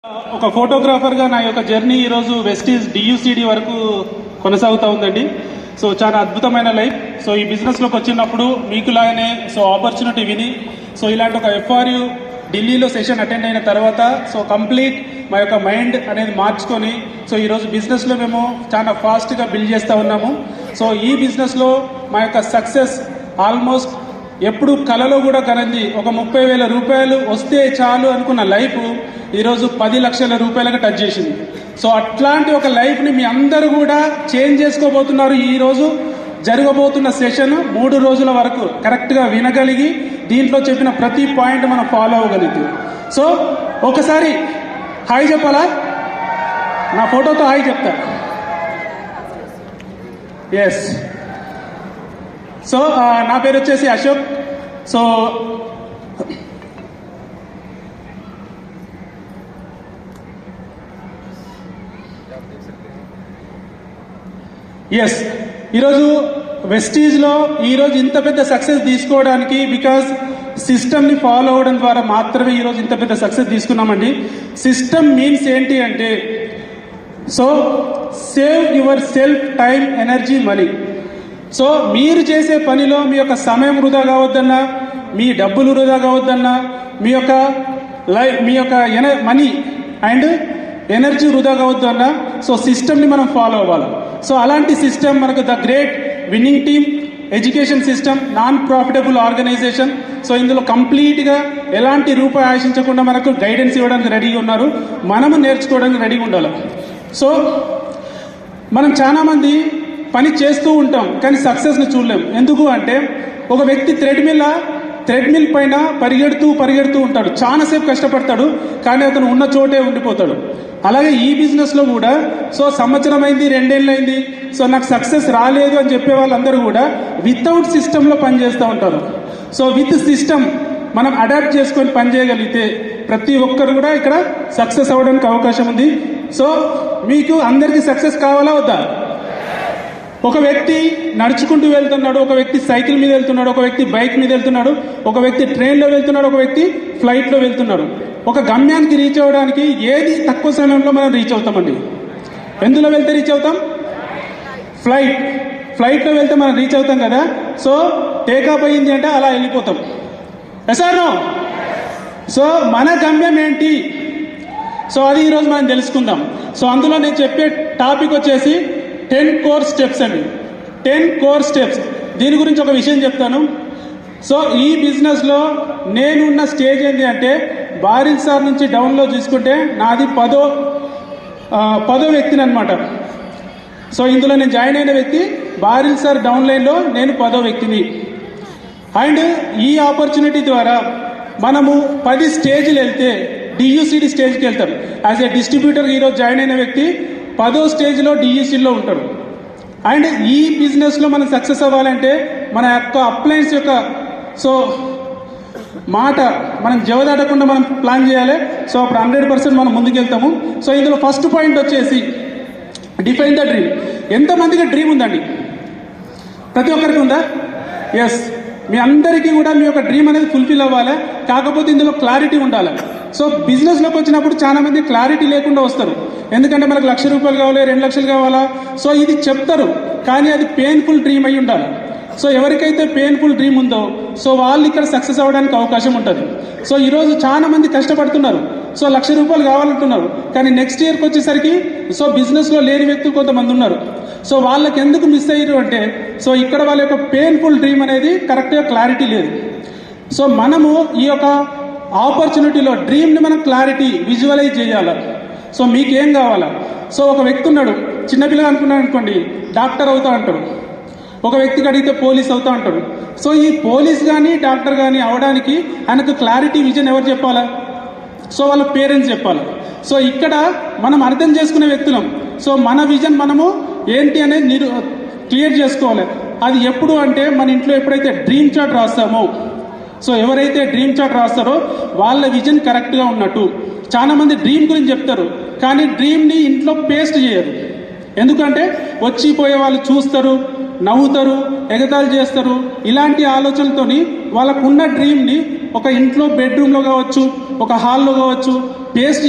ఒక ఫోటోగ్రాఫర్గా నా యొక్క జర్నీ ఈరోజు వెస్టీజ్ డియూసిడి వరకు కొనసాగుతూ ఉందండి. సో చాలా అద్భుతమైన లైఫ్. సో ఈ బిజినెస్లోకి వచ్చినప్పుడు మీకులాగానే ఆపర్చునిటీ విని ఇలాంటి ఒక ఎఫ్ఆర్యు ఢిల్లీలో సెషన్ అటెండ్ అయిన తర్వాత కంప్లీట్ మా యొక్క మైండ్ అనేది మార్చుకొని ఈరోజు బిజినెస్లో మేము చాలా ఫాస్ట్గా బిల్డ్ చేస్తూ ఉన్నాము. ఈ బిజినెస్లో మా యొక్క సక్సెస్ ఆల్మోస్ట్ ఎప్పుడు కలలో కూడా కనంది ఒక 30,000 రూపాయలు వస్తే చాలు అనుకున్న లైఫ్ ఈరోజు 10 లక్షల రూపాయలకు టచ్ చేసింది. అట్లాంటి ఒక లైఫ్ని మీ అందరూ కూడా చేంజ్ చేసుకోబోతున్నారు. ఈరోజు జరగబోతున్న సెషన్ 3 రోజుల వరకు కరెక్ట్గా వినగలిగి దీంట్లో చెప్పిన ప్రతి పాయింట్ మనం ఫాలో అవ్వగలిగితే ఒకసారి హాయ్ చెప్పాలా? నా ఫోటోతో హాయ్ చెప్తా. ఎస్. నా పేరు వచ్చేసి అశోక్. ఎస్, ఈరోజు వెస్టీజ్లో ఈరోజు ఇంత పెద్ద సక్సెస్ తీసుకోవడానికి బికాజ్ సిస్టమ్ని ఫాలో అవ్వడం ద్వారా మాత్రమే ఈరోజు ఇంత పెద్ద సక్సెస్ తీసుకున్నామండి. సిస్టమ్ మీన్స్ ఏంటి అంటే save your self, time, energy, money. మీరు చేసే పనిలో మీ యొక్క సమయం వృధా కావద్దన్నా, మీ డబ్బులు వృధా కావద్దన్నా, మీ యొక్క మనీ అండ్ ఎనర్జీ వృధా కావద్దన్నా సిస్టమ్ని మనం ఫాలో అవ్వాలి. అలాంటి సిస్టమ్ మనకు the great winning team education system, non profitable organization. ఇందులో కంప్లీట్గా ఎలాంటి రూపాయి ఆశించకుండా మనకు గైడెన్స్ ఇవ్వడానికి రెడీగా ఉన్నారు. మనము నేర్చుకోవడానికి రెడీగా ఉండాలి. మనం చాలామంది పని చేస్తూ ఉంటాం కానీ సక్సెస్ని చూడలేం. ఎందుకు అంటే ఒక వ్యక్తి థ్రెడ్మిల్ పైన పరిగెడుతూ ఉంటాడు, చాలాసేపు కష్టపడతాడు కానీ అతను ఉన్న చోటే ఉండిపోతాడు. అలాగే ఈ బిజినెస్లో కూడా సంవత్సరం అయింది, 2 ఏళ్ళు అయింది, నాకు సక్సెస్ రాలేదు అని చెప్పే వాళ్ళందరూ కూడా వితౌట్ సిస్టంలో పనిచేస్తూ ఉంటారు. విత్ సిస్టమ్ మనం అడాప్ట్ చేసుకొని పనిచేయగలిగితే ప్రతి ఒక్కరు కూడా ఇక్కడ సక్సెస్ అవ్వడానికి అవకాశం ఉంది. మీకు అందరికీ సక్సెస్ కావాలా వద్దా? ఒక వ్యక్తి నడుచుకుంటూ వెళ్తున్నాడు, ఒక వ్యక్తి సైకిల్ మీద వెళ్తున్నాడు, ఒక వ్యక్తి బైక్ మీద వెళ్తున్నాడు, ఒక వ్యక్తి ట్రైన్లో వెళ్తున్నాడు, ఒక వ్యక్తి ఫ్లైట్లో వెళ్తున్నాడు. ఒక గమ్యానికి రీచ్ అవ్వడానికి ఏది తక్కువ సమయంలో మనం రీచ్ అవుతామండి? ఎందులో వెళ్తే రీచ్ అవుతాం? ఫ్లైట్లో వెళ్తే మనం రీచ్ అవుతాం కదా. టేకాఫ్ అయ్యింది అంటే అలా వెళ్ళిపోతాం. ఎసార్నో? మన గమ్యం ఏంటి? అది ఈరోజు మనం తెలుసుకుందాం. అందులో నేను చెప్పే టాపిక్ వచ్చేసి 10 కోర్ స్టెప్స్ అండి. 10 కోర్ స్టెప్స్. దీని గురించి ఒక విషయం చెప్తాను. ఈ బిజినెస్లో నేనున్న స్టేజ్ ఏంటి అంటే బారిల్ సార్ నుంచి డౌన్లో చూసుకుంటే నాది 10వ వ్యక్తిని అనమాట. ఇందులో నేను జాయిన్ అయిన వ్యక్తి బారిల్ సార్ డౌన్ లైన్లో నేను 10వ వ్యక్తిని. అండ్ ఈ ఆపర్చునిటీ ద్వారా మనము 10 స్టేజ్లు వెళ్తే డియూసిడి స్టేజ్కి వెళ్తాం. యాజ్ ఏ డిస్ట్రిబ్యూటర్ ఈరోజు జాయిన్ అయిన వ్యక్తి 10వ స్టేజ్లో డియూసీలో ఉంటాడు. అండ్ ఈ బిజినెస్లో మనం సక్సెస్ అవ్వాలంటే మన యొక్క అప్లయన్స్ యొక్క మాట మనం జవదాటకుండా మనం ప్లాన్ చేయాలి. అప్పుడు 100% మనం ముందుకెళ్తాము. ఇందులో ఫస్ట్ పాయింట్ వచ్చేసి డిఫైన్ ద డ్రీమ్. ఎంతమందికి డ్రీమ్ ఉందండి? ప్రతి ఒక్కరికి ఉందా? ఎస్. మీ అందరికీ కూడా మీ యొక్క డ్రీమ్ అనేది ఫుల్ఫిల్ అవ్వాలి. కాకపోతే ఇందులో క్లారిటీ ఉండాలి. బిజినెస్లోకి వచ్చినప్పుడు చాలా మంది క్లారిటీ లేకుండా వస్తారు. ఎందుకంటే మనకు 1,00,000 రూపాయలు కావాలి, 2 లక్షలు కావాలా, ఇది చెప్తారు కానీ అది పెయిన్ఫుల్ డ్రీమ్ అయి ఉండాలి. ఎవరికైతే పెయిన్ఫుల్ డ్రీమ్ ఉందో వాళ్ళు ఇక్కడ సక్సెస్ అవ్వడానికి అవకాశం ఉంటుంది. ఈరోజు చాలా మంది కష్టపడుతున్నారు. 1,00,000 రూపాయలు కావాలంటున్నారు కానీ నెక్స్ట్ ఇయర్కి వచ్చేసరికి బిజినెస్లో లేని వ్యక్తులు కొంతమంది ఉన్నారు. వాళ్ళకి ఎందుకు మిస్ అయ్యారు అంటే ఇక్కడ వాళ్ళ యొక్క పెయిన్ఫుల్ డ్రీమ్ అనేది కరెక్ట్గా క్లారిటీ లేదు. మనము ఈ యొక్క ఆపర్చునిటీలో డ్రీమ్ని మనం క్లారిటీ విజువలైజ్ చేయాలి. మీకేం కావాలా? ఒక వ్యక్తి ఉన్నాడు, చిన్నపిల్లగా అనుకున్నాడు అనుకోండి, డాక్టర్ అవుతా అంటాడు. ఒక వ్యక్తికి అడిగితే పోలీస్ అవుతా అంటాడు. ఈ పోలీస్ కానీ డాక్టర్ కానీ అవడానికి ఆయనకు క్లారిటీ విజన్ ఎవరు చెప్పాలా? వాళ్ళ పేరెంట్స్ చెప్పాలి. ఇక్కడ మనం అర్థం చేసుకునే వ్యక్తులం. మన విజన్ మనము ఏంటి అనేది క్లియర్ చేసుకోవాలి. అది ఎప్పుడు అంటే మన ఇంట్లో ఎప్పుడైతే డ్రీమ్ చార్ట్ రాస్తామో ఎవరైతే డ్రీమ్ చార్ట్ రాస్తారో వాళ్ళ విజన్ కరెక్ట్గా ఉన్నట్టు. చాలామంది డ్రీమ్ గురించి చెప్తారు కానీ డ్రీమ్ని ఇంట్లో పేస్ట్ చేయరు. ఎందుకంటే వచ్చిపోయే వాళ్ళు చూస్తారు, నవ్వుతారు, ఎగతాళి చేస్తారు. ఇలాంటి ఆలోచనలతోని వాళ్ళకున్న డ్రీమ్ని ఒక ఇంట్లో బెడ్రూమ్లో కావచ్చు, ఒక హాల్లో కావచ్చు పేస్ట్